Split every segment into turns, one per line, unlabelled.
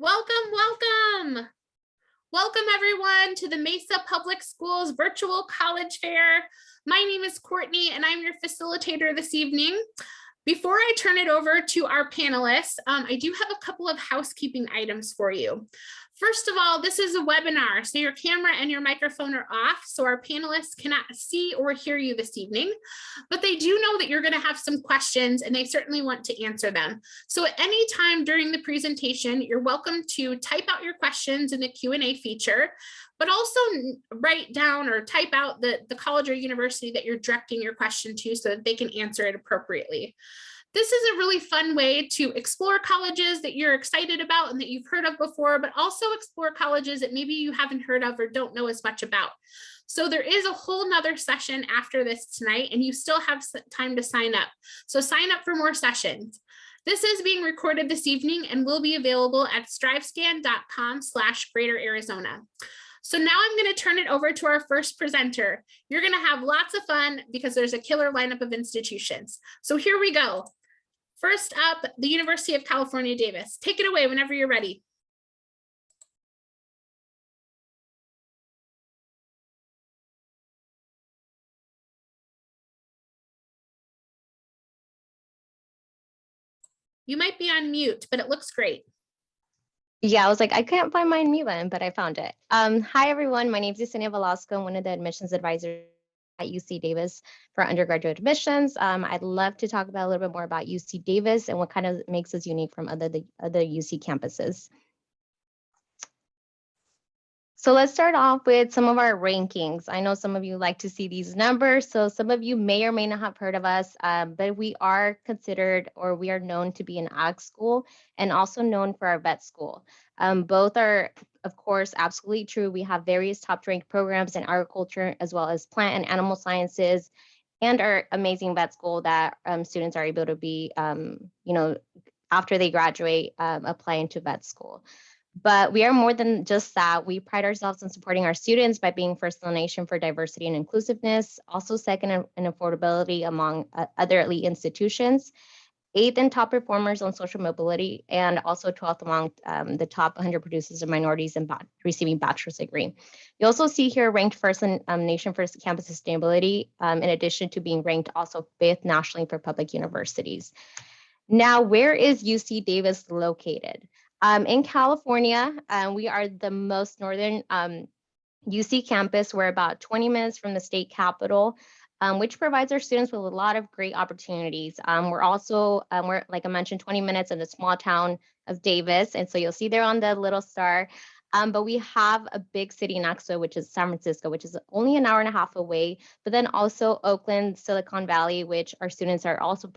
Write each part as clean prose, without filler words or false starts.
Welcome, welcome. Welcome everyone to the Mesa Public Schools Virtual College Fair. My name is Courtney and I'm your facilitator this evening. Before I turn it over to our panelists, I do have a couple of housekeeping items for you. First of all, this is a webinar, so your camera and your microphone are off, so our panelists cannot see or hear you this evening, but they do know that you're going to have some questions and they certainly want to answer them. So at any time during the presentation, you're welcome to type out your questions in the Q&A feature, but also write down or type out the college or university that you're directing your question to so that they can answer it appropriately. This is a really fun way to explore colleges that you're excited about and that you've heard of before, but also explore colleges that maybe you haven't heard of or don't know as much about. So there is a whole nother session after this tonight, and you still have time to sign up. So sign up for more sessions. This is being recorded this evening and will be available at strivescan.com/Greater Arizona. So now I'm going to turn it over to our first presenter. You're going to have lots of fun because there's a killer lineup of institutions. So here we go. First up, the University of California, Davis. Take it away whenever you're ready. You might be on mute, but it looks great.
Yeah, I was like, I can't find my mute button, but I found it. Hi, everyone. My name is Yesenia Velasco. I'm one of the admissions advisors at UC Davis for undergraduate admissions. I'd love to talk about a little bit more about UC Davis and what kind of makes us unique from other UC campuses. So let's start off with some of our rankings. I know some of you like to see these numbers, so some of you may or may not have heard of us, but we are considered, or we are known to be an ag school and also known for our vet school. Both are, of course, absolutely true. We have various top-ranked programs in agriculture as well as plant and animal sciences, and our amazing vet school that students are able to be, after they graduate, apply into vet school. But we are more than just that. We pride ourselves in supporting our students by being first in the nation for diversity and inclusiveness, also second in affordability among other elite institutions, 8th in top performers on social mobility, and also 12th among the top 100 producers of minorities in receiving bachelor's degree. You also see here ranked first in nation for campus sustainability, in addition to being ranked also 5th nationally for public universities. Now, where is UC Davis located? In California, we are the most northern UC campus. We're about 20 minutes from the state capitol, which provides our students with a lot of great opportunities. We're also, like I mentioned, 20 minutes in the small town of Davis. And so you'll see there on the little star. But we have a big city next to it, which is San Francisco, which is only an hour and a half away. But then also Oakland, Silicon Valley, which our students are also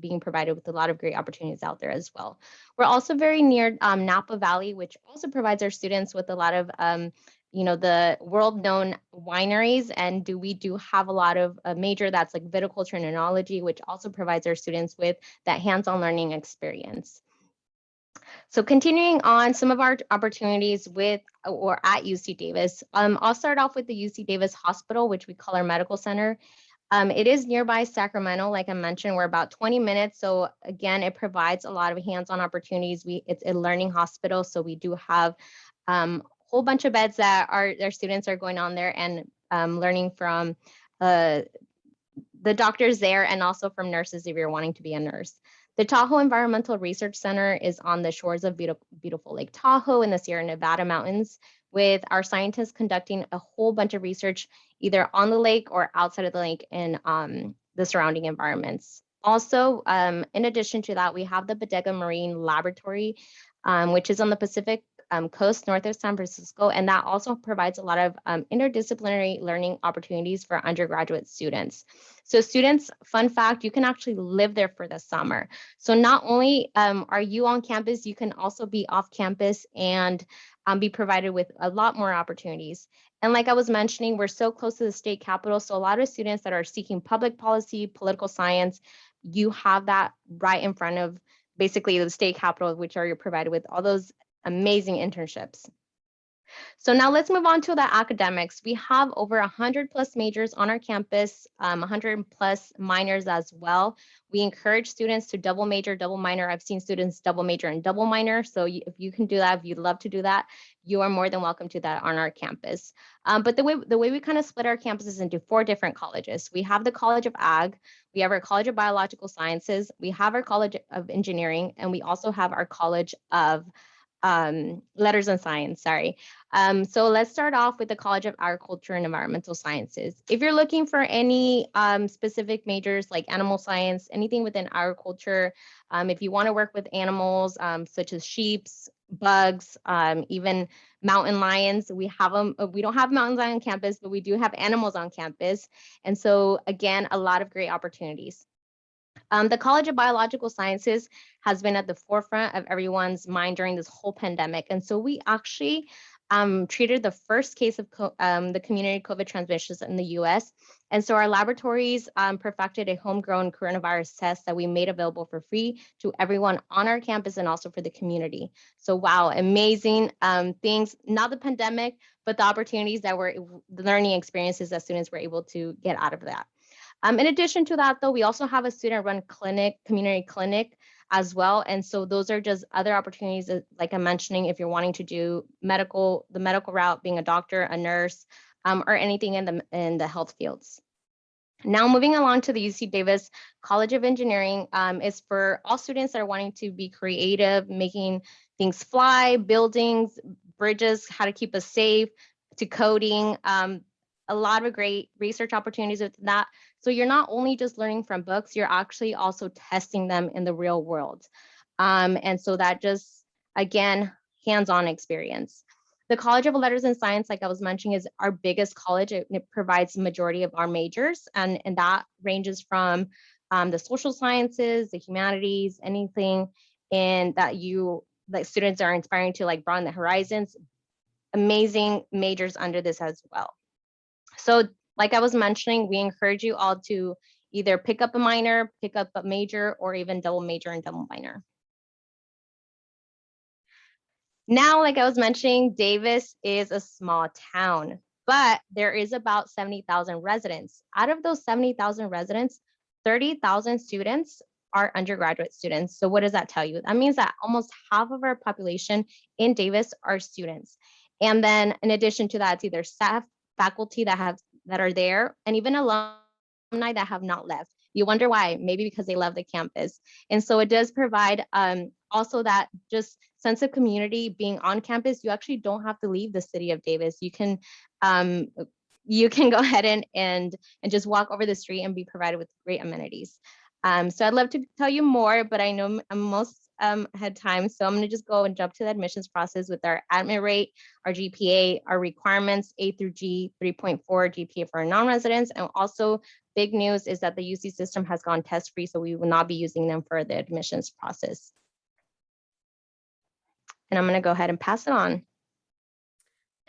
being provided with a lot of great opportunities out there as well. We're also very near Napa Valley, which also provides our students with a lot of the world-known wineries, and we do have a lot of a major that's like viticulture and enology, which also provides our students with that hands-on learning experience. So continuing on some of our opportunities with or at UC Davis, I'll start off with the UC Davis Hospital, which we call our medical center. It is nearby Sacramento, like I mentioned, we're about 20 minutes. So again, it provides a lot of hands-on opportunities. It's a learning hospital, so we do have whole bunch of beds that their students are going on there and learning from the doctors there and also from nurses if you're wanting to be a nurse. The Tahoe Environmental Research Center is on the shores of beautiful Lake Tahoe in the Sierra Nevada mountains, with our scientists conducting a whole bunch of research either on the lake or outside of the lake in the surrounding environments. Also, in addition to that, we have the Bodega Marine Laboratory, which is on the Pacific coast north of San Francisco, and that also provides a lot of interdisciplinary learning opportunities for undergraduate students. So students, fun fact, you can actually live there for the summer. So not only are you on campus, you can also be off campus and be provided with a lot more opportunities. And like I was mentioning, we're so close to the state capitol, so a lot of students that are seeking public policy, political science, you have that right in front of basically the state capitol, which are you're provided with all those amazing internships. So now let's move on to the academics. We have over 100 plus majors on our campus, 100 plus minors as well. We encourage students to double major, double minor. I've seen students double major and double minor. So if you can do that, if you'd love to do that, you are more than welcome to that on our campus. But the way we kind of split our campuses into 4 different colleges. We have the College of Ag, we have our College of Biological Sciences, we have our College of Engineering, and we also have our College of Letters and Science, sorry. So let's start off with the College of Agriculture and Environmental Sciences. If you're looking for any specific majors like animal science, anything within agriculture, if you want to work with animals such as sheep, bugs, even mountain lions, we have them. We don't have mountain lions on campus, but we do have animals on campus. And so again, a lot of great opportunities. The College of Biological Sciences has been at the forefront of everyone's mind during this whole pandemic. And so we actually treated the first case of the community COVID transmissions in the US. And so our laboratories perfected a homegrown coronavirus test that we made available for free to everyone on our campus and also for the community. So wow, amazing things, not the pandemic, but the opportunities that were the learning experiences that students were able to get out of that. In addition to that, though, we also have a student-run clinic, community clinic as well. And so those are just other opportunities, like I'm mentioning, if you're wanting to do the medical route, being a doctor, a nurse, or anything in the health fields. Now, moving along to the UC Davis College of Engineering is for all students that are wanting to be creative, making things fly, buildings, bridges, how to keep us safe, to coding. A lot of great research opportunities with that. So you're not only just learning from books, you're actually also testing them in the real world. And so that just, again, hands-on experience. The College of Letters and Science, like I was mentioning, is our biggest college. It provides the majority of our majors, and that ranges from the social sciences, the humanities, anything in that students are inspiring to like broaden the horizons. Amazing majors under this as well. So like I was mentioning, we encourage you all to either pick up a minor, pick up a major, or even double major and double minor. Now, like I was mentioning, Davis is a small town, but there is about 70,000 residents. Out of those 70,000 residents, 30,000 students are undergraduate students. So what does that tell you? That means that almost half of our population in Davis are students. And then in addition to that, it's either staff, faculty that are there, and even alumni that have not left. You wonder why? Maybe because they love the campus. And so it does provide also that just sense of community being on campus. You actually don't have to leave the city of Davis. You can go ahead and just walk over the street and be provided with great amenities. So I'd love to tell you more, but I know I'm most had time. So I'm going to just go and jump to the admissions process with our admit rate, our GPA, our requirements, A through G, 3.4 GPA for our non-residents. And also big news is that the UC system has gone test-free, so we will not be using them for the admissions process. And I'm going to go ahead and pass it on.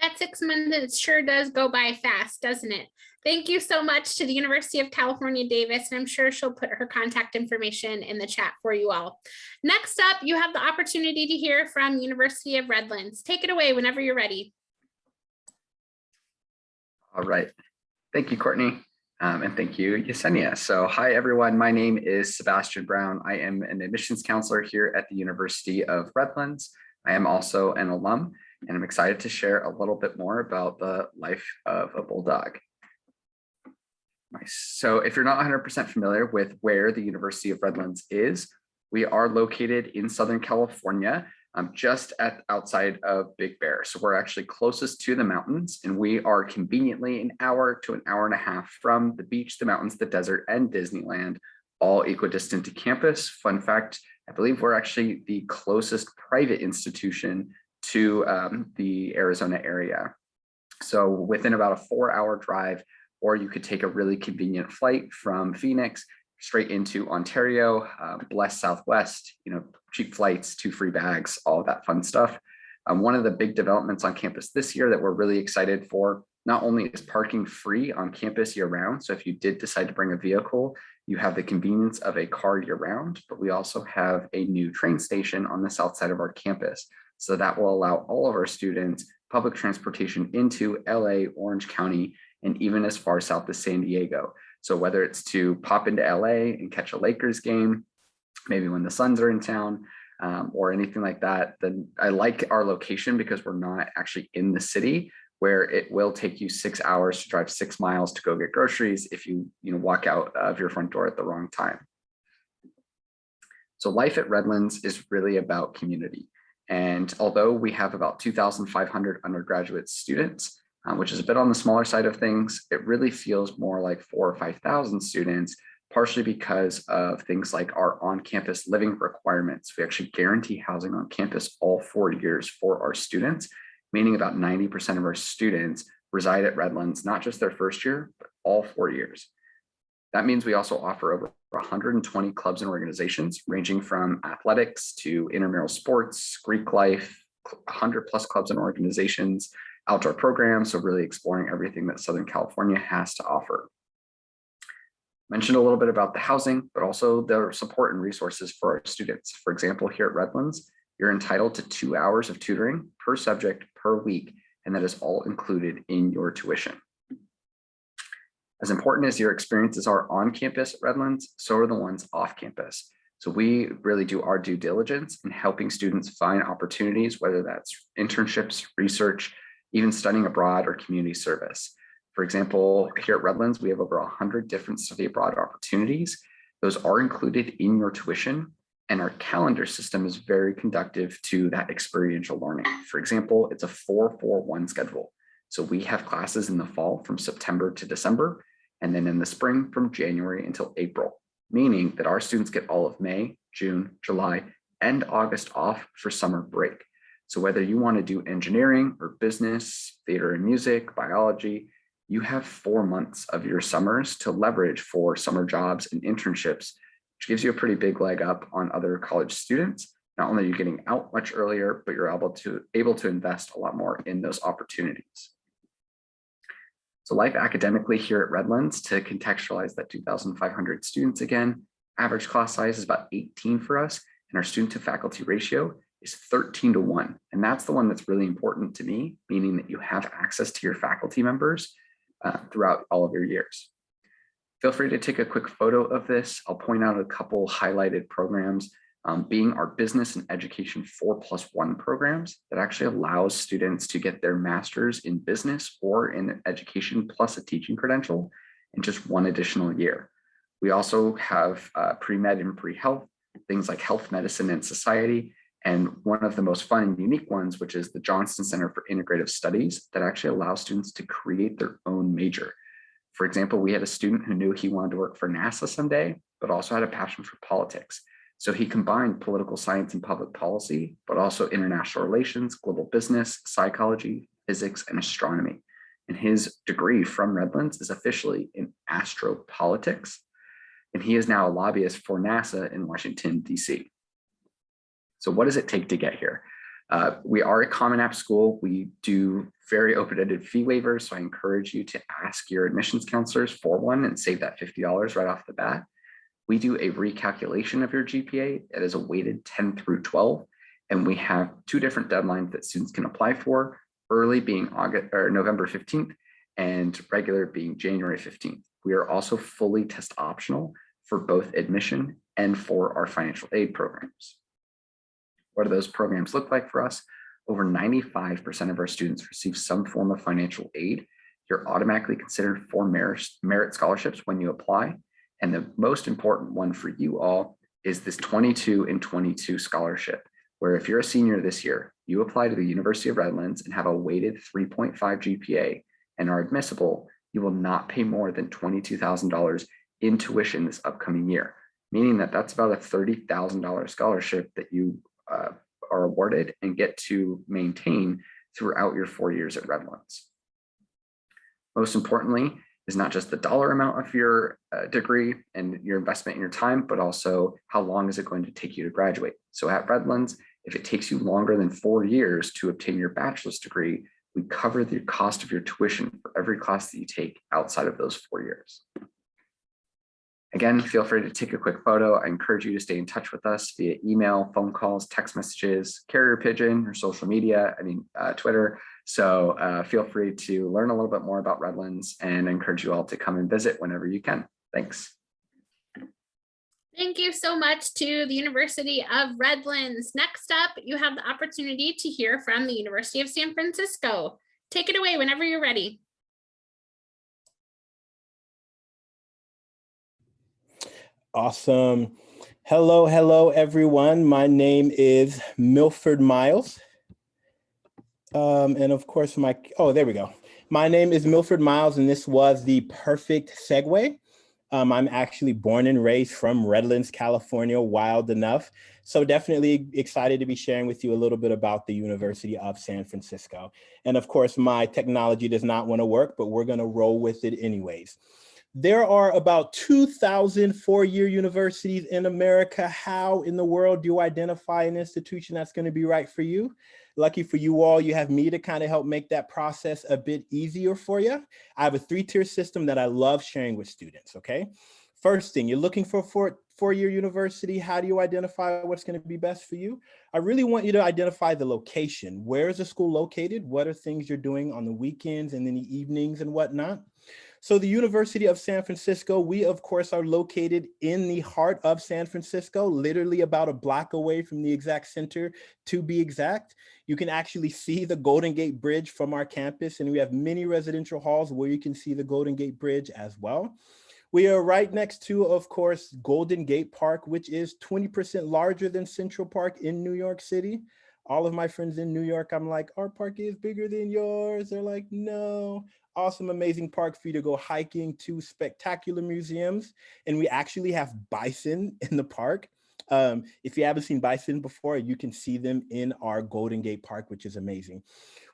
That 6 minutes sure does go by fast, doesn't it? Thank you so much to the University of California, Davis, and I'm sure she'll put her contact information in the chat for you all. Next up, you have the opportunity to hear from University of Redlands. Take it away whenever you're ready.
All right. Thank you, Courtney. And thank you, Yesenia. So hi, everyone. My name is Sebastian Brown. I am an admissions counselor here at the University of Redlands. I am also an alum, and I'm excited to share a little bit more about the life of a bulldog. Nice. So if you're not 100% familiar with where the University of Redlands is, we are located in Southern California, just outside of Big Bear. So we're actually closest to the mountains, and we are conveniently an hour to an hour and a half from the beach, the mountains, the desert, and Disneyland, all equidistant to campus. Fun fact, I believe we're actually the closest private institution to the Arizona area. So within about a 4-hour drive, or you could take a really convenient flight from Phoenix straight into Ontario, bless Southwest, cheap flights, 2 free bags, all of that fun stuff. One of the big developments on campus this year that we're really excited for, not only is parking free on campus year round, so if you did decide to bring a vehicle, you have the convenience of a car year round, but we also have a new train station on the south side of our campus. So that will allow all of our students public transportation into LA, Orange County, and even as far south as San Diego. So whether it's to pop into LA and catch a Lakers game, maybe when the Suns are in town, or anything like that, then I like our location because we're not actually in the city, where it will take you 6 hours to drive 6 miles to go get groceries if you walk out of your front door at the wrong time. So life at Redlands is really about community. And although we have about 2,500 undergraduate students, which is a bit on the smaller side of things, it really feels more like 4,000 or 5,000 students, partially because of things like our on-campus living requirements. We actually guarantee housing on campus all 4 years for our students, meaning about 90% of our students reside at Redlands, not just their first year, but all 4 years. That means we also offer over 120 clubs and organizations, ranging from athletics to intramural sports, Greek life, 100 plus clubs and organizations, outdoor programs, so really exploring everything that Southern California has to offer. Mentioned a little bit about the housing, but also the support and resources for our students. For example, here at Redlands, you're entitled to 2 hours of tutoring per subject per week, and that is all included in your tuition. As important as your experiences are on campus at Redlands, so are the ones off campus. So we really do our due diligence in helping students find opportunities, whether that's internships, research, even studying abroad or community service. For example, here at Redlands, we have over 100 different study abroad opportunities. Those are included in your tuition, and our calendar system is very conducive to that experiential learning. For example, it's a 4-4-1 schedule. So we have classes in the fall from September to December, and then in the spring from January until April, meaning that our students get all of May, June, July, and August off for summer break. So whether you want to do engineering or business, theater and music, biology, you have 4 months of your summers to leverage for summer jobs and internships, which gives you a pretty big leg up on other college students. Not only are you getting out much earlier, but you're able to invest a lot more in those opportunities. So life academically here at Redlands, to contextualize that 2,500 students again, average class size is about 18 for us, and our student to faculty ratio is 13-1. And that's the one that's really important to me, meaning that you have access to your faculty members throughout all of your years. Feel free to take a quick photo of this. I'll point out a couple highlighted programs, being our business and education 4+1 programs that actually allows students to get their master's in business or in education plus a teaching credential in just 1 additional year. We also have pre-med and pre-health, things like health, medicine, and society, and one of the most fun and unique ones, which is the Johnston Center for Integrative Studies, that actually allows students to create their own major. For example, we had a student who knew he wanted to work for NASA someday, but also had a passion for politics. So he combined political science and public policy, but also international relations, global business, psychology, physics, and astronomy. And his degree from Redlands is officially in astropolitics. And he is now a lobbyist for NASA in Washington, DC. So what does it take to get here? We are a Common App school. We do very open-ended fee waivers. So I encourage you to ask your admissions counselors for one and save that $50 right off the bat. We do a recalculation of your GPA. It is a weighted 10 through 12. And we have 2 different deadlines that students can apply for, early being November 15th and regular being January 15th. We are also fully test optional for both admission and for our financial aid programs. What do those programs look like for us? Over 95% of our students receive some form of financial aid. You're automatically considered for merit scholarships when you apply. And the most important one for you all is this 22 and 22 scholarship, where if you're a senior this year, you apply to the University of Redlands and have a weighted 3.5 GPA and are admissible, you will not pay more than $22,000 in tuition this upcoming year, meaning that that's about a $30,000 scholarship that you are awarded and get to maintain throughout your 4 years at Redlands. Most importantly is not just the dollar amount of your degree and your investment in your time, but also how long is it going to take you to graduate. So at Redlands, if it takes you longer than 4 years to obtain your bachelor's degree, we cover the cost of your tuition for every class that you take outside of those 4 years. Again, feel free to take a quick photo. I encourage you to stay in touch with us via email, phone calls, text messages, carrier pigeon, or social media, Twitter. So feel free to learn a little bit more about Redlands, and I encourage you all to come and visit whenever you can. Thanks.
Thank you so much to the University of Redlands. Next up, you have the opportunity to hear from the University of San Francisco. Take it away whenever you're ready.
Awesome. Hello, everyone. My name is Milford Miles. And of course, there we go. My name is Milford Miles, and this was the perfect segue. I'm actually born and raised from Redlands, California, wild enough. So definitely excited to be sharing with you a little bit about the University of San Francisco. And of course, my technology does not want to work, but we're going to roll with it anyways. There are about 2,000 four-year universities in America. How in the world do you identify an institution that's going to be right for you? Lucky for you all, you have me to kind of help make that process a bit easier for you. I have a 3-tier system that I love sharing with students, okay? First thing, you're looking for a four-year university. How do you identify what's going to be best for you? I really want you to identify the location. Where is the school located? What are things you're doing on the weekends and in the evenings and whatnot? So the University of San Francisco, we of course are located in the heart of San Francisco, literally about a block away from the exact center to be exact. You can actually see the Golden Gate Bridge from our campus, and we have many residential halls where you can see the Golden Gate Bridge as well. We are right next to, of course, Golden Gate Park, which is 20% larger than Central Park in New York City. All of my friends in New York, I'm like, our park is bigger than yours. They're like, no. Awesome, amazing park for you to go hiking to, spectacular museums. And we actually have bison in the park. If you haven't seen bison before, you can see them in our Golden Gate Park, which is amazing.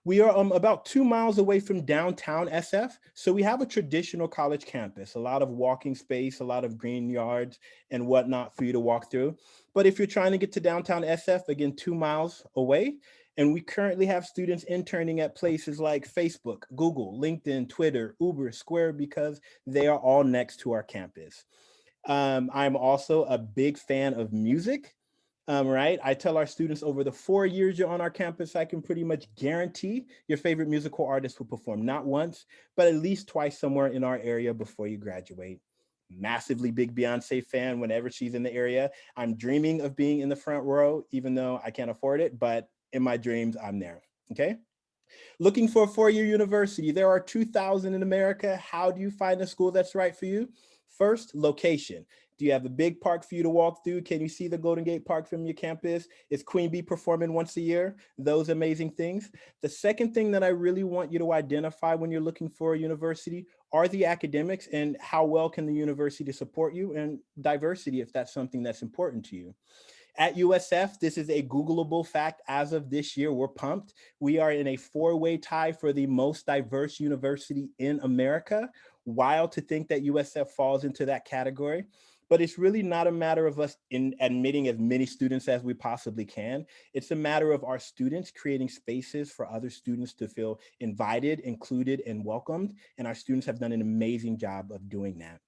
We are about 2 miles away from downtown SF. So we have a traditional college campus, a lot of walking space, a lot of green yards and whatnot for you to walk through. But if you're trying to get to downtown SF, again, 2 miles away, and we currently have students interning at places like Facebook, Google, LinkedIn, Twitter, Uber, Square, because they are all next to our campus. I'm also a big fan of music. Right? I tell our students over the 4 years you're on our campus, I can pretty much guarantee your favorite musical artist will perform not once, but at least twice somewhere in our area before you graduate. Massively big Beyonce fan whenever she's in the area. I'm dreaming of being in the front row, even though I can't afford it, but in my dreams, I'm there, okay? Looking for a 4-year university. There are 2,000 in America. How do you find a school that's right for you? First, location. Do you have a big park for you to walk through? Can you see the Golden Gate Park from your campus? Is Queen Bee performing once a year? Those amazing things. The second thing that I really want you to identify when you're looking for a university are the academics and how well can the university support you, and diversity if that's something that's important to you. At USF, this is a Googleable fact. As of this year, we're pumped. We are in a 4-way tie for the most diverse university in America. Wild to think that USF falls into that category. But it's really not a matter of us admitting as many students as we possibly can. It's a matter of our students creating spaces for other students to feel invited, included, and welcomed. And our students have done an amazing job of doing that.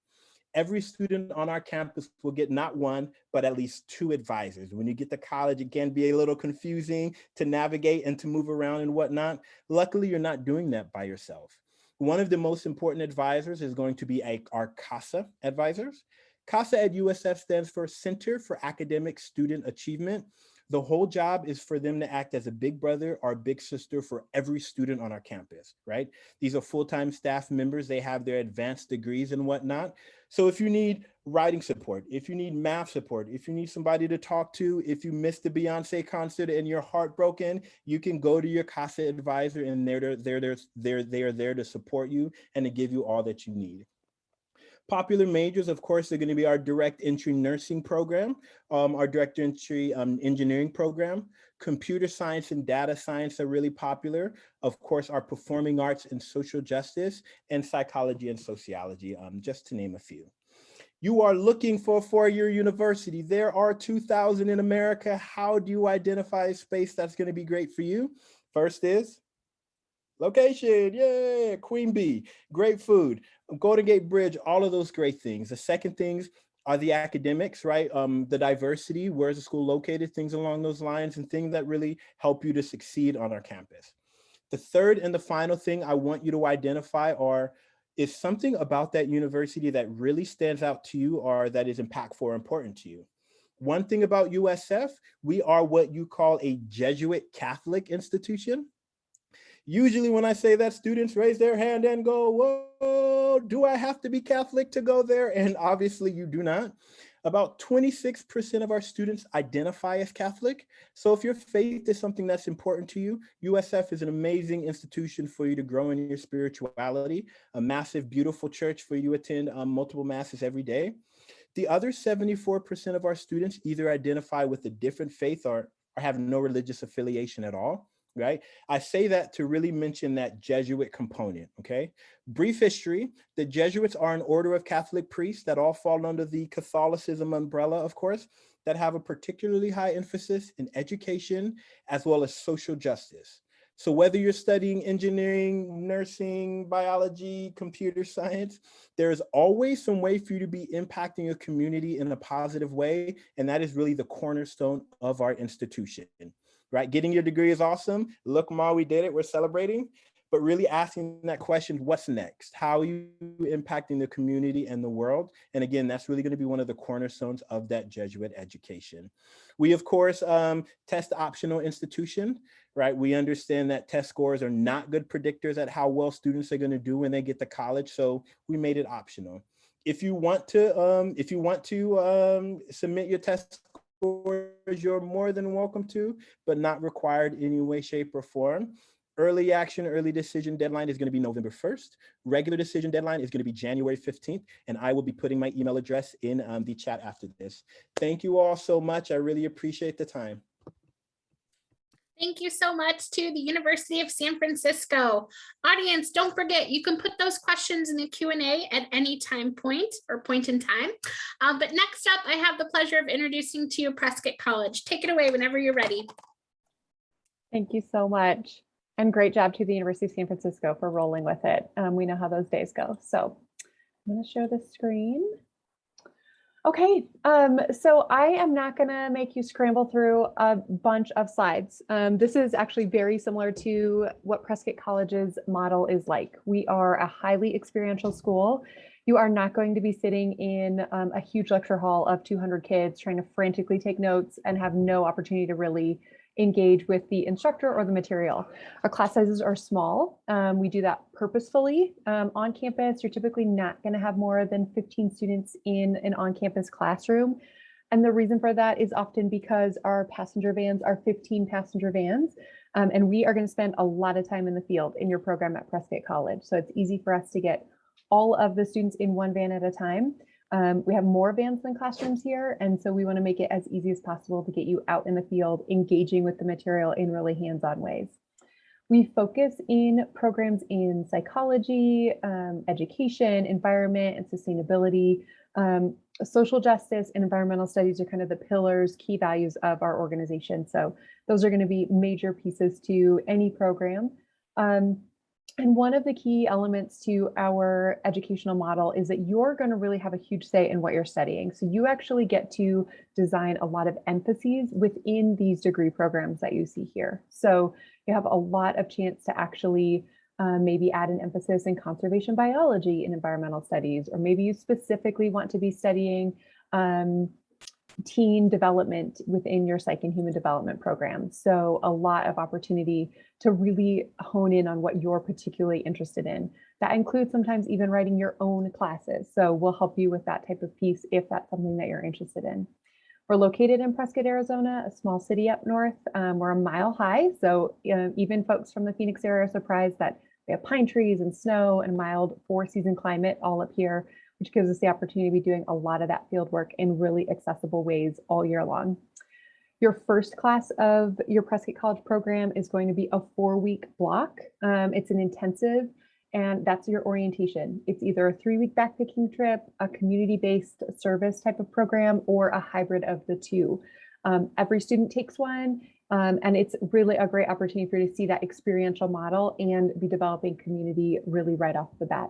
Every student on our campus will get not one, but at least 2 advisors. When you get to college, it can be a little confusing to navigate and to move around and whatnot. Luckily, you're not doing that by yourself. One of the most important advisors is going to be our CASA advisors. CASA at USF stands for Center for Academic Student Achievement. The whole job is for them to act as a big brother or big sister for every student on our campus, right? These are full-time staff members. They have their advanced degrees and whatnot. So if you need writing support, if you need math support, if you need somebody to talk to, if you missed the Beyonce concert and you're heartbroken, you can go to your CASA advisor and they are there to support you and to give you all that you need. Popular majors, of course, are going to be our direct entry nursing program, our direct entry engineering program. Computer science and data science are really popular. Of course, our performing arts and social justice, and psychology and sociology, just to name a few. You are looking for a 4-year university. There are 2,000 in America. How do you identify a space that's going to be great for you? First is Location, yeah, Queen Bee, great food, Golden Gate Bridge, all of those great things. The second things are the academics, right? The diversity, where's the school located, things along those lines, and things that really help you to succeed on our campus. The third and the final thing I want you to identify is something about that university that really stands out to you or that is impactful or important to you. One thing about USF, we are what you call a Jesuit Catholic institution. Usually when I say that, students raise their hand and go, whoa, do I have to be Catholic to go there? And obviously you do not. About 26% of our students identify as Catholic. So if your faith is something that's important to you, USF is an amazing institution for you to grow in your spirituality, a massive, beautiful church for you to attend multiple masses every day. The other 74% of our students either identify with a different faith or have no religious affiliation at all. Right? I say that to really mention that Jesuit component, okay? Brief history, the Jesuits are an order of Catholic priests that all fall under the Catholicism umbrella, of course, that have a particularly high emphasis in education as well as social justice. So whether you're studying engineering, nursing, biology, computer science, there's always some way for you to be impacting your community in a positive way, and that is really the cornerstone of our institution. Right? Getting your degree is awesome. Look, Ma, we did it. We're celebrating. But really asking that question, what's next? How are you impacting the community and the world? And again, that's really going to be one of the cornerstones of that Jesuit education. We, of course, test optional institution, right? We understand that test scores are not good predictors at how well students are going to do when they get to college. So we made it optional. If you want to submit your test you're more than welcome to, but not required in any way, shape, or form. Early action, early decision deadline is going to be November 1st. Regular decision deadline is going to be January 15th, and I will be putting my email address in the chat after this. Thank you all so much. I really appreciate the time.
Thank you so much to the University of San Francisco. Audience, don't forget, you can put those questions in the Q&A at any point in time. But next up, I have the pleasure of introducing to you Prescott College. Take it away whenever you're ready.
Thank you so much. And great job to the University of San Francisco for rolling with it. We know how those days go. So I'm going to share the screen. Okay, so I am not going to make you scramble through a bunch of slides. This is actually very similar to what Prescott College's model is like. We are a highly experiential school. You are not going to be sitting in a huge lecture hall of 200 kids trying to frantically take notes and have no opportunity to really engage with the instructor or the material. Our class sizes are small. We do that purposefully. On campus, you're typically not going to have more than 15 students in an on-campus classroom. And the reason for that is often because our passenger vans are 15 passenger vans. And we are going to spend a lot of time in the field in your program at Prescott College. So it's easy for us to get all of the students in one van at a time. We have more vans than classrooms here, and so we want to make it as easy as possible to get you out in the field, engaging with the material in really hands-on ways. We focus in programs in psychology, education, environment, and sustainability. Social justice and environmental studies are kind of the pillars, key values of our organization. So those are going to be major pieces to any program. And one of the key elements to our educational model is that you're going to really have a huge say in what you're studying. So you actually get to design a lot of emphases within these degree programs that you see here. So you have a lot of chance to actually maybe add an emphasis in conservation biology and environmental studies, or maybe you specifically want to be studying teen development within your psych and human development program. So a lot of opportunity to really hone in on what you're particularly interested in. That includes sometimes even writing your own classes. So we'll help you with that type of piece if that's something that you're interested in. We're located in Prescott, Arizona, a small city up north. We're a mile high. So even folks from the Phoenix area are surprised that we have pine trees and snow and mild 4-season climate all up here, which gives us the opportunity to be doing a lot of that field work in really accessible ways all year long. Your first class of your Prescott College program is going to be a 4-week block. It's an intensive, and that's your orientation. It's either a 3-week backpacking trip, a community-based service type of program, or a hybrid of the two. Every student takes one. And it's really a great opportunity for you to see that experiential model and be developing community really right off the bat.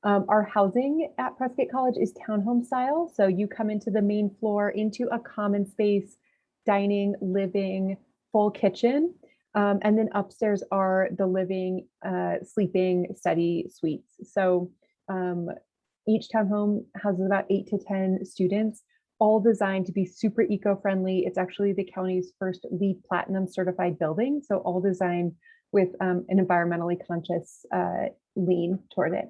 Our housing at Prescott College is townhome style. So you come into the main floor into a common space, dining, living, full kitchen. And then upstairs are the living, sleeping, study suites. So each townhome houses about 8 to 10 students, all designed to be super eco-friendly. It's actually the county's first LEED Platinum certified building. So all designed with an environmentally conscious lean toward it.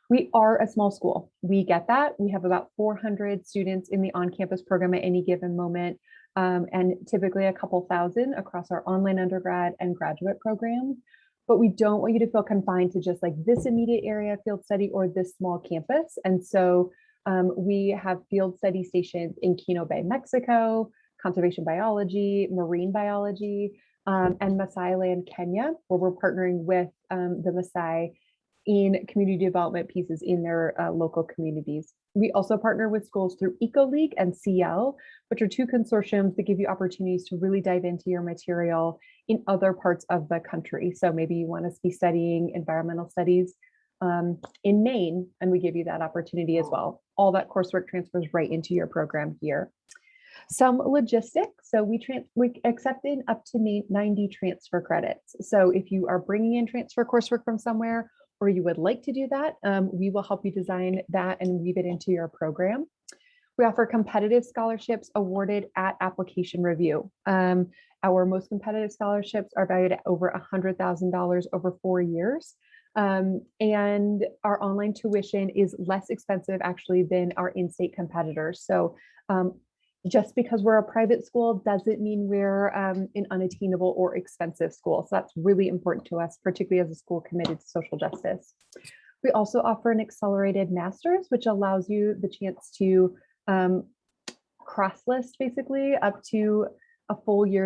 We are a small school. We get that. We have about 400 students in the on-campus program at any given moment, and typically a couple thousand across our online undergrad and graduate programs. But we don't want you to feel confined to just like this immediate area of field study or this small campus. And so we have field study stations in Kino Bay, Mexico, conservation biology, marine biology, and Maasai Land, Kenya, where we're partnering with the Maasai in community development pieces in their local communities. We also partner with schools through EcoLeague and CL, which are two consortiums that give you opportunities to really dive into your material in other parts of the country. So maybe you want to be studying environmental studies in Maine, and we give you that opportunity as well. All that coursework transfers right into your program here. Some logistics. So we accept in up to 90 transfer credits. So if you are bringing in transfer coursework from somewhere, or you would like to do that, we will help you design that and weave it into your program. We offer competitive scholarships awarded at application review. Our most competitive scholarships are valued at over $100,000 over 4 years. And our online tuition is less expensive actually than our in-state competitors. So just because we're a private school doesn't mean we're an unattainable or expensive school. So that's really important to us, particularly as a school committed to social justice. We also offer an accelerated master's, which allows you the chance to cross-list basically up to a full year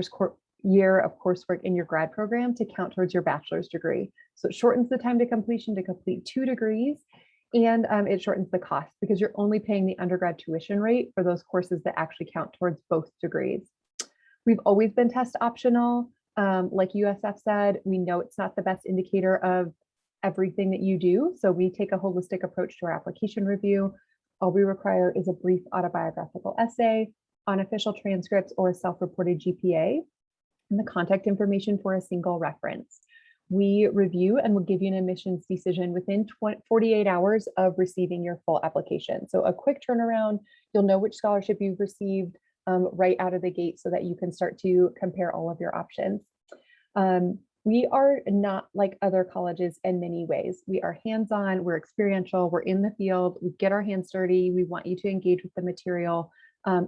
of coursework in your grad program to count towards your bachelor's degree. So it shortens the time to completion to complete 2 degrees. And it shortens the cost because you're only paying the undergrad tuition rate for those courses that actually count towards both degrees. We've always been test optional. Like USF said, we know it's not the best indicator of everything that you do. So we take a holistic approach to our application review. All we require is a brief autobiographical essay, unofficial transcripts, or a self-reported GPA, and the contact information for a single reference. We review and will give you an admissions decision within 48 hours of receiving your full application. So a quick turnaround, you'll know which scholarship you've received right out of the gate so that you can start to compare all of your options. We are not like other colleges in many ways. We are hands-on, we're experiential, we're in the field, we get our hands dirty, we want you to engage with the material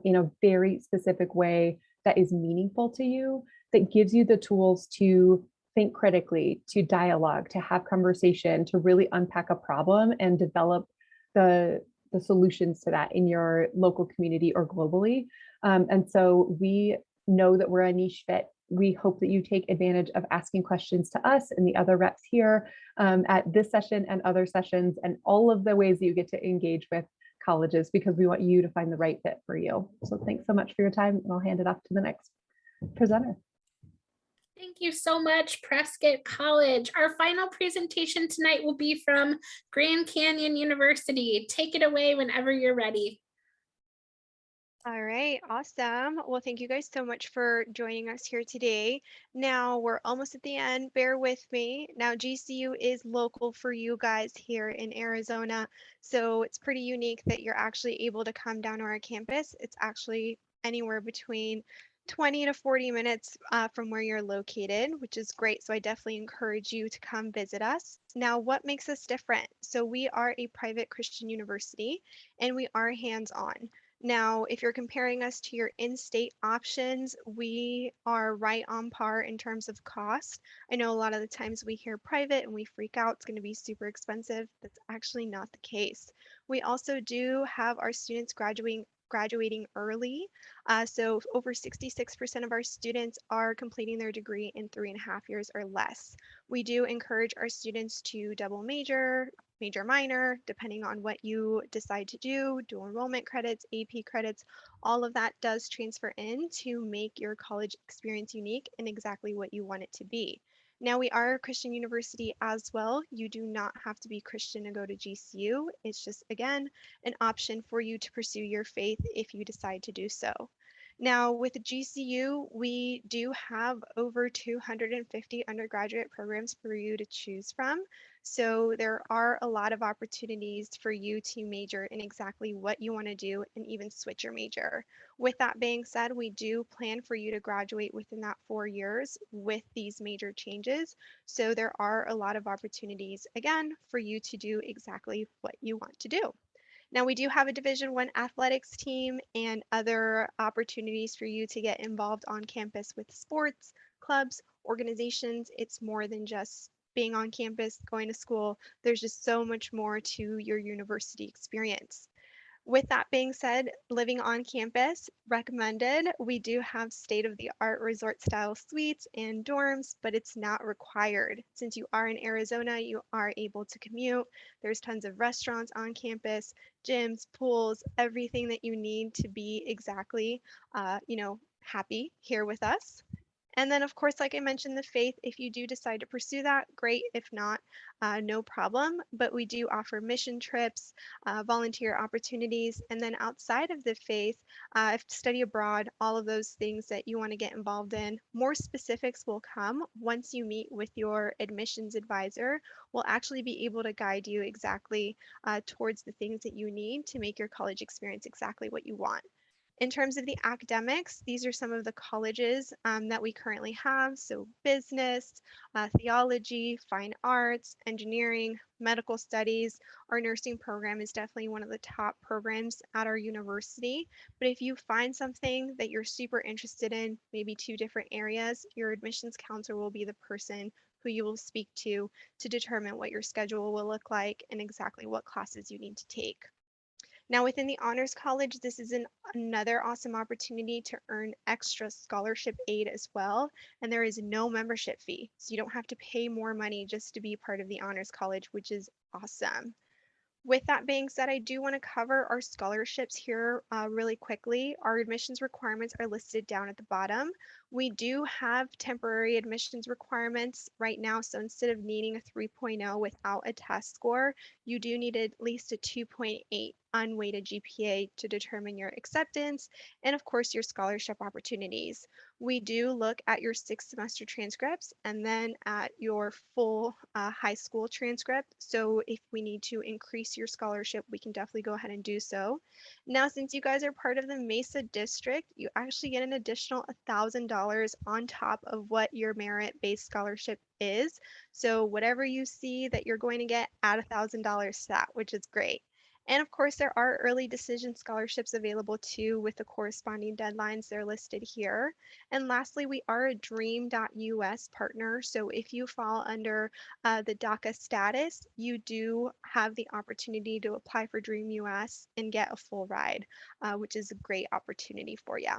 in a very specific way that is meaningful to you, that gives you the tools to think critically, to dialogue, to have conversation, to really unpack a problem and develop the solutions to that in your local community or globally. And so we know that we're a niche fit. We hope that you take advantage of asking questions to us and the other reps here at this session and other sessions and all of the ways that you get to engage with colleges because we want you to find the right fit for you. So thanks so much for your time, and I'll hand it off to the next presenter.
Thank you so much, Prescott College. Our final presentation tonight will be from Grand Canyon University. Take it away whenever you're ready.
All right, awesome. Well, thank you guys so much for joining us here today. Now we're almost at the end, bear with me. Now GCU is local for you guys here in Arizona, so it's pretty unique that you're actually able to come down to our campus. It's actually anywhere between 20 to 40 minutes from where you're located, which is great. So I definitely encourage you to come visit us. Now, what makes us different? So we are a private Christian university and we are hands-on. Now, if you're comparing us to your in-state options, we are right on par in terms of cost. I know a lot of the times we hear private and we freak out, it's going to be super expensive. That's actually not the case. We also do have our students graduating early. So over 66% of our students are completing their degree in 3.5 years or less. We do encourage our students to double major, major minor, depending on what you decide to do, dual enrollment credits, AP credits, all of that does transfer in to make your college experience unique and exactly what you want it to be. Now, we are a Christian university as well. You do not have to be Christian to go to GCU. It's just, again, an option for you to pursue your faith if you decide to do so. Now, with GCU, we do have over 250 undergraduate programs for you to choose from. So there are a lot of opportunities for you to major in exactly what you want to do and even switch your major. With that being said, we do plan for you to graduate within that 4 years with these major changes. So there are a lot of opportunities, again, for you to do exactly what you want to do. Now, we do have a Division I athletics team and other opportunities for you to get involved on campus with sports, clubs, organizations. It's more than just being on campus, going to school. There's just so much more to your university experience. With that being said, living on campus, recommended. We do have state-of-the-art resort style suites and dorms, but it's not required. Since you are in Arizona, you are able to commute. There's tons of restaurants on campus, gyms, pools, everything that you need to be exactly, happy here with us. And then, of course, like I mentioned, the faith, if you do decide to pursue that, great. If not, no problem. But we do offer mission trips, volunteer opportunities, and then outside of the faith, if study abroad, all of those things that you want to get involved in. More specifics will come once you meet with your admissions advisor. We'll actually be able to guide you exactly towards the things that you need to make your college experience exactly what you want. In terms of the academics, these are some of the colleges that we currently have. So business, theology, fine arts, engineering, medical studies. Our nursing program is definitely one of the top programs at our university. But if you find something that you're super interested in, maybe two different areas, your admissions counselor will be the person who you will speak to determine what your schedule will look like and exactly what classes you need to take. Now, within the Honors College, this is another awesome opportunity to earn extra scholarship aid as well. And there is no membership fee. So you don't have to pay more money just to be part of the Honors College, which is awesome. With that being said, I do want to cover our scholarships here really quickly. Our admissions requirements are listed down at the bottom. We do have temporary admissions requirements right now. So instead of needing a 3.0 without a test score, you do need at least a 2.8 unweighted GPA to determine your acceptance and, of course, your scholarship opportunities. We do look at your 6 semester transcripts and then at your full high school transcript. So if we need to increase your scholarship, we can definitely go ahead and do so. Now, since you guys are part of the Mesa district, you actually get an additional $1,000 on top of what your merit-based scholarship is. So whatever you see that you're going to get, add $1,000 to that, which is great. And of course, there are early decision scholarships available too with the corresponding deadlines. They're listed here. And lastly, we are a Dream.us partner. So if you fall under the DACA status, you do have the opportunity to apply for Dream US and get a full ride, which is a great opportunity for you.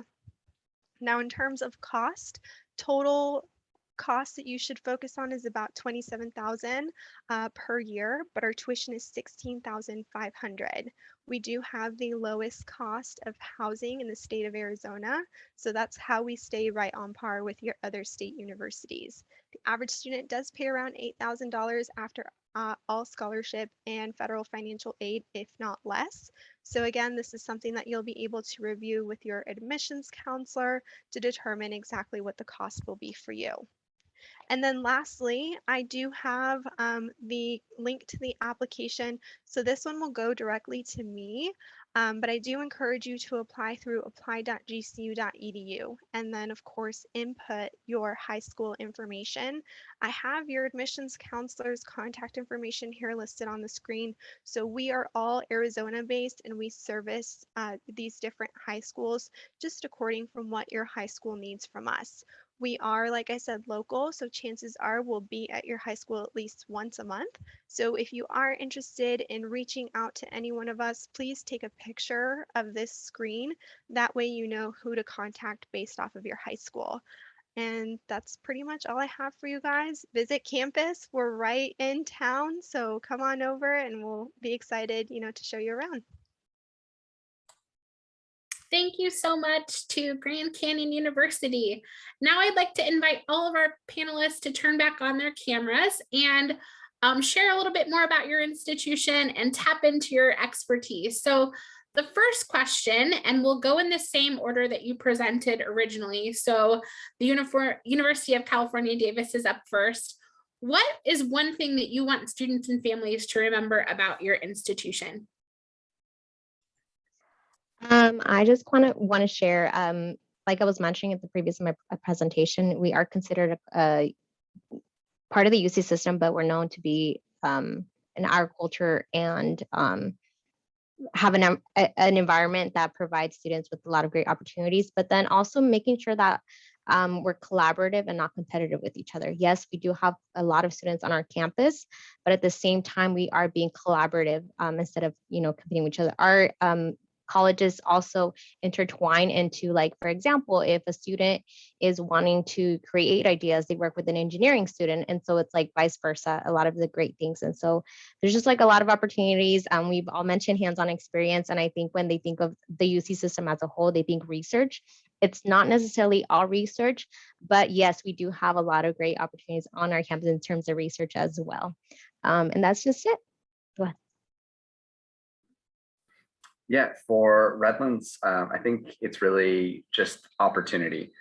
Now, in terms of cost, total cost that you should focus on is about $27,000 per year, but our tuition is $16,500. We do have the lowest cost of housing in the state of Arizona, so that's how we stay right on par with your other state universities. The average student does pay around $8,000 after all scholarship and federal financial aid, if not less. So again, this is something that you'll be able to review with your admissions counselor to determine exactly what the cost will be for you. And then lastly, I do have the link to the application. So this one will go directly to me, but I do encourage you to apply through apply.gcu.edu and then of course input your high school information. I have your admissions counselor's contact information here listed on the screen. So we are all Arizona based and we service these different high schools just according from what your high school needs from us. We are, like I said, local, so chances are we'll be at your high school at least once a month. So if you are interested in reaching out to any one of us, please take a picture of this screen. That way you know who to contact based off of your high school. And that's pretty much all I have for you guys. Visit campus. We're right in town, so come on over and we'll be excited, to show you around.
Thank you so much to Grand Canyon University. Now I'd like to invite all of our panelists to turn back on their cameras and share a little bit more about your institution and tap into your expertise. So the first question, and we'll go in the same order that you presented originally. So the University of California, Davis is up first. What is one thing that you want students and families to remember about your institution?
I just want to share, like I was mentioning at the previous presentation, we are considered a part of the UC system, but we're known to be in agriculture and have an environment that provides students with a lot of great opportunities, but then also making sure that we're collaborative and not competitive with each other. Yes, we do have a lot of students on our campus, but at the same time, we are being collaborative instead of, competing with each other. Our colleges also intertwine into, like, for example, if a student is wanting to create ideas, they work with an engineering student. And so it's like vice versa, a lot of the great things. And so there's just like a lot of opportunities. We've all mentioned hands-on experience. And I think when they think of the UC system as a whole, they think research. It's not necessarily all research, but yes, we do have a lot of great opportunities on our campus in terms of research as well. And that's just it. Go ahead.
Yeah, for Redlands, I think it's really just opportunity.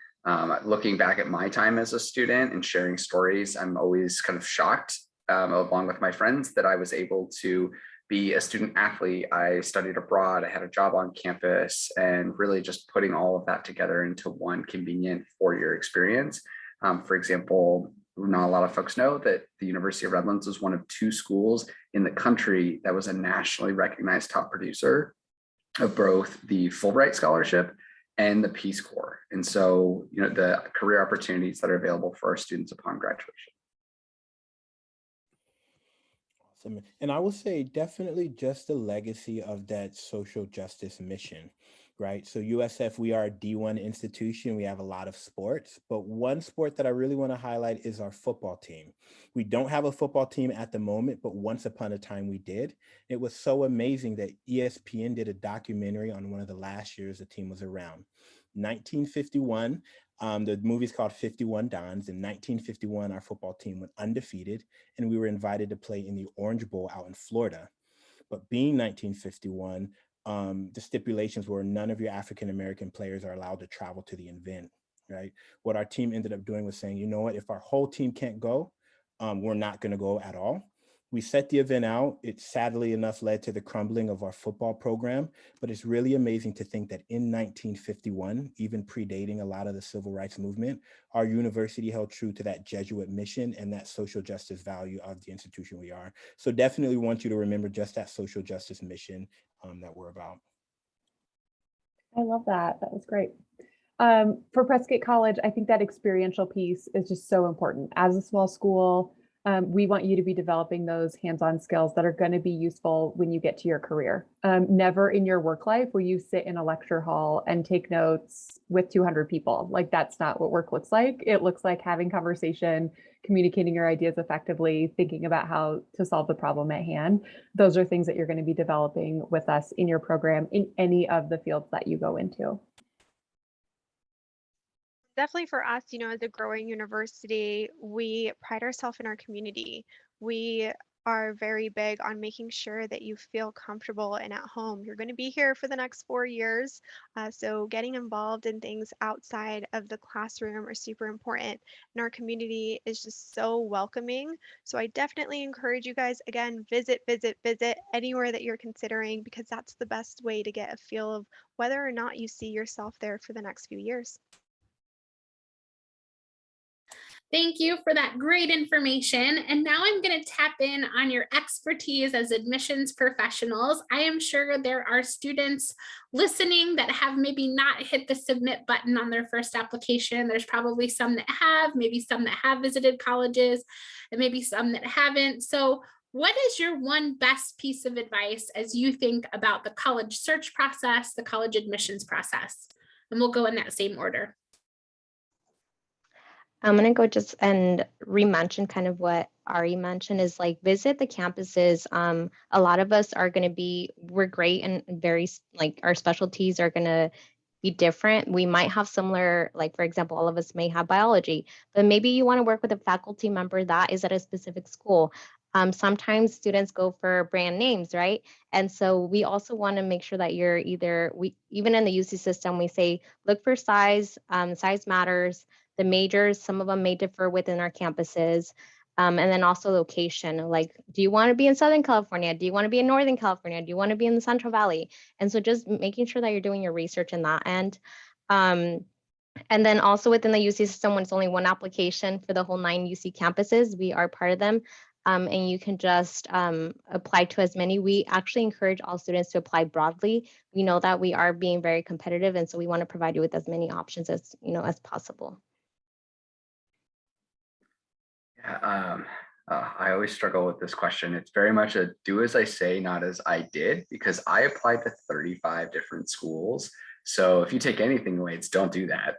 Looking back at my time as a student and sharing stories, I'm always kind of shocked, along with my friends, that I was able to be a student athlete. I studied abroad, I had a job on campus, and really just putting all of that together into one convenient 4-year experience. For example, not a lot of folks know that the University of Redlands was one of 2 schools in the country that was a nationally recognized top producer of both the Fulbright Scholarship and the Peace Corps. And so, the career opportunities that are available for our students upon graduation.
Awesome. And I would say definitely just the legacy of that social justice mission, right? So USF, we are a D1 institution. We have a lot of sports, but one sport that I really want to highlight is our football team. We don't have a football team at the moment, but once upon a time we did. It was so amazing that ESPN did a documentary on one of the last years the team was around. 1951, the movie's called 51 Dons. In 1951, our football team went undefeated, and we were invited to play in the Orange Bowl out in Florida. But being 1951, the stipulations were none of your African-American players are allowed to travel to the event, right? What our team ended up doing was saying, you know what, if our whole team can't go, we're not going to go at all. We set the event out. It sadly enough led to the crumbling of our football program, but it's really amazing to think that in 1951, even predating a lot of the civil rights movement, our university held true to that Jesuit mission and that social justice value of the institution we are. So definitely want you to remember just that social justice mission that we're about.
I love that. That was great. For Prescott College, I think that experiential piece is just so important. As a small school, we want you to be developing those hands-on skills that are going to be useful when you get to your career. Never in your work life will you sit in a lecture hall and take notes with 200 people. Like, that's not what work looks like. It looks like having conversation, communicating your ideas effectively, thinking about how to solve the problem at hand. Those are things that you're going to be developing with us in your program in any of the fields that you go into.
Definitely for us, as a growing university, we pride ourselves in our community. We are very big on making sure that you feel comfortable and at home. You're going to be here for the next 4 years. So getting involved in things outside of the classroom are super important. And our community is just so welcoming. So I definitely encourage you guys, again, visit anywhere that you're considering, because that's the best way to get a feel of whether or not you see yourself there for the next few years.
Thank you for that great information. And now I'm going to tap in on your expertise as admissions professionals. I am sure there are students listening that have maybe not hit the submit button on their first application. There's probably some that have, maybe some that have visited colleges, and maybe some that haven't. So what is your one best piece of advice as you think about the college search process, the college admissions process? And we'll go in that same order.
I'm going to go just and re-mention kind of what Ari mentioned is like visit the campuses. A lot of us are going to be, we're great and very like our specialties are going to be different. We might have similar, like for example, all of us may have biology, but maybe you want to work with a faculty member that is at a specific school. Sometimes students go for brand names, right? And so we also want to make sure that you're either, even in the UC system, we say, look for size, size matters. The majors, some of them may differ within our campuses. And then also location, like, do you want to be in Southern California? Do you want to be in Northern California? Do you want to be in the Central Valley? And so just making sure that you're doing your research in that end. And then also within the UC system, when it's only one application for the whole 9 UC campuses, we are part of them. And you can just apply to as many. We actually encourage all students to apply broadly. We know that we are being very competitive, and so we want to provide you with as many options as as possible.
Yeah, I always struggle with this question. It's very much a do as I say, not as I did, because I applied to 35 different schools. So if you take anything away, it's don't do that.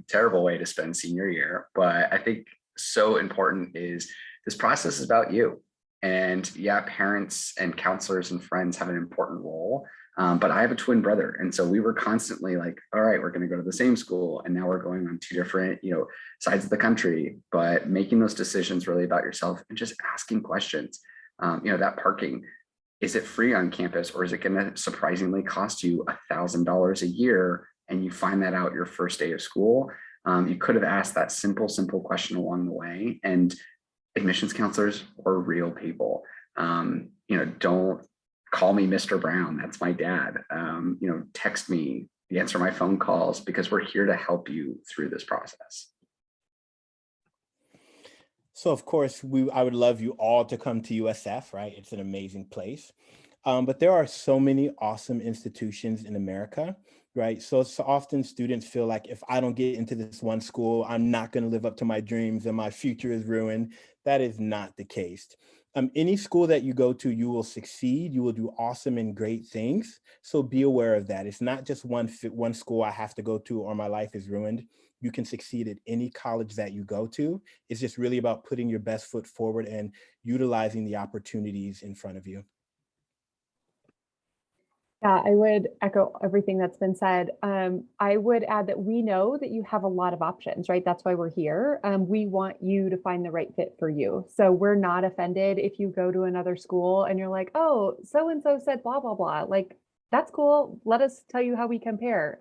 Terrible way to spend senior year. But I think so important is this process is about you. And yeah, parents and counselors and friends have an important role. But I have a twin brother. And so we were constantly like, all right, we're going to go to the same school. And now we're going on 2 different, sides of the country, but making those decisions really about yourself and just asking questions. That parking, is it free on campus or is it going to surprisingly cost you $1,000 a year? And you find that out your first day of school. You could have asked that simple question along the way. And admissions counselors are real people. Don't call me Mr. Brown. That's my dad. Text me, answer my phone calls, because we're here to help you through this process.
So of course, I would love you all to come to USF, right? It's an amazing place. But there are so many awesome institutions in America, right? So often students feel like if I don't get into this one school, I'm not going to live up to my dreams and my future is ruined. That is not the case. Any school that you go to, you will succeed. You will do awesome and great things. So be aware of that. It's not just one school I have to go to or my life is ruined. You can succeed at any college that you go to. It's just really about putting your best foot forward and utilizing the opportunities in front of you.
Yeah, I would echo everything that's been said. I would add that we know that you have a lot of options, right? That's why we're here. We want you to find the right fit for you. So we're not offended if you go to another school and you're like, oh, so-and-so said blah, blah, blah. Like, that's cool. Let us tell you how we compare.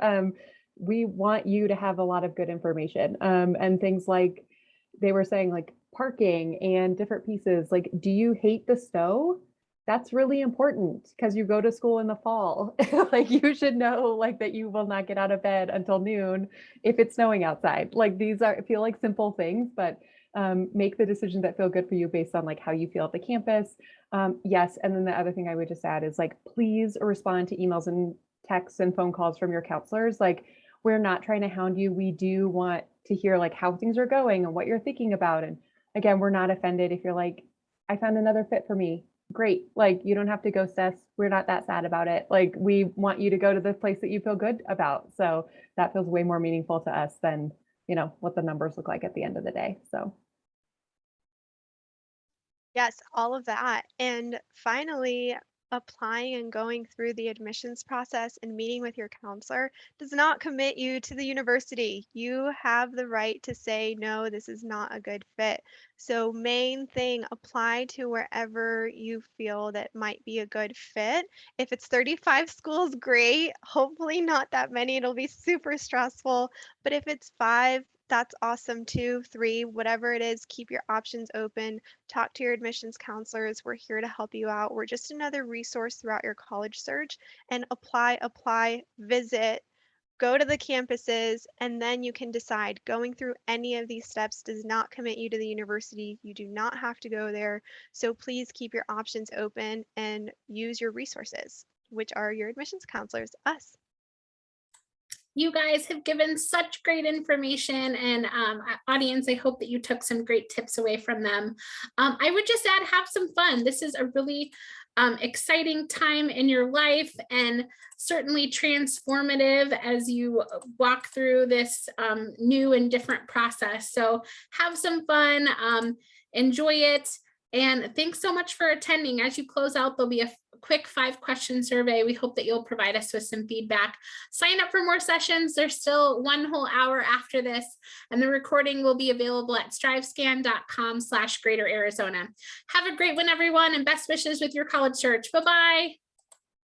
We want you to have a lot of good information and things like they were saying, like parking and different pieces. Like, do you hate the snow? That's really important because you go to school in the fall. Like you should know like that you will not get out of bed until noon if it's snowing outside. Like these feel like simple things, but make the decisions that feel good for you based on like how you feel at the campus. Yes, and then the other thing I would just add is like, please respond to emails and texts and phone calls from your counselors. Like we're not trying to hound you. We do want to hear like how things are going and what you're thinking about. And again, we're not offended if you're like, I found another fit for me. Great. Like you don't have to ghost us. We're not that sad about it. Like we want you to go to the place that you feel good about. So that feels way more meaningful to us than, what the numbers look like at the end of the day. So.
Yes, all of that. And finally, applying and going through the admissions process and meeting with your counselor does not commit you to the university. You have the right to say, no, this is not a good fit. So main thing, apply to wherever you feel that might be a good fit. If it's 35 schools, great. Hopefully not that many. It'll be super stressful. But if it's 5, that's awesome too. 3, whatever it is, keep your options open. Talk to your admissions counselors. We're here to help you out. We're just another resource throughout your college search. And apply, visit, go to the campuses, and then you can decide. Going through any of these steps does not commit you to the university. You do not have to go there. So please keep your options open and use your resources, which are your admissions counselors, us.
You guys have given such great information, and audience, I hope that you took some great tips away from them. I would just add, have some fun. This is a really exciting time in your life, and certainly transformative as you walk through this new and different process. So have some fun, enjoy it. And thanks so much for attending. As you close out, there'll be a quick 5-question survey. We hope that you'll provide us with some feedback. Sign up for more sessions. There's still 1 whole hour after this, and the recording will be available at strivescan.com/Greater Arizona. Have a great one, everyone, and best wishes with your college search. Bye-bye.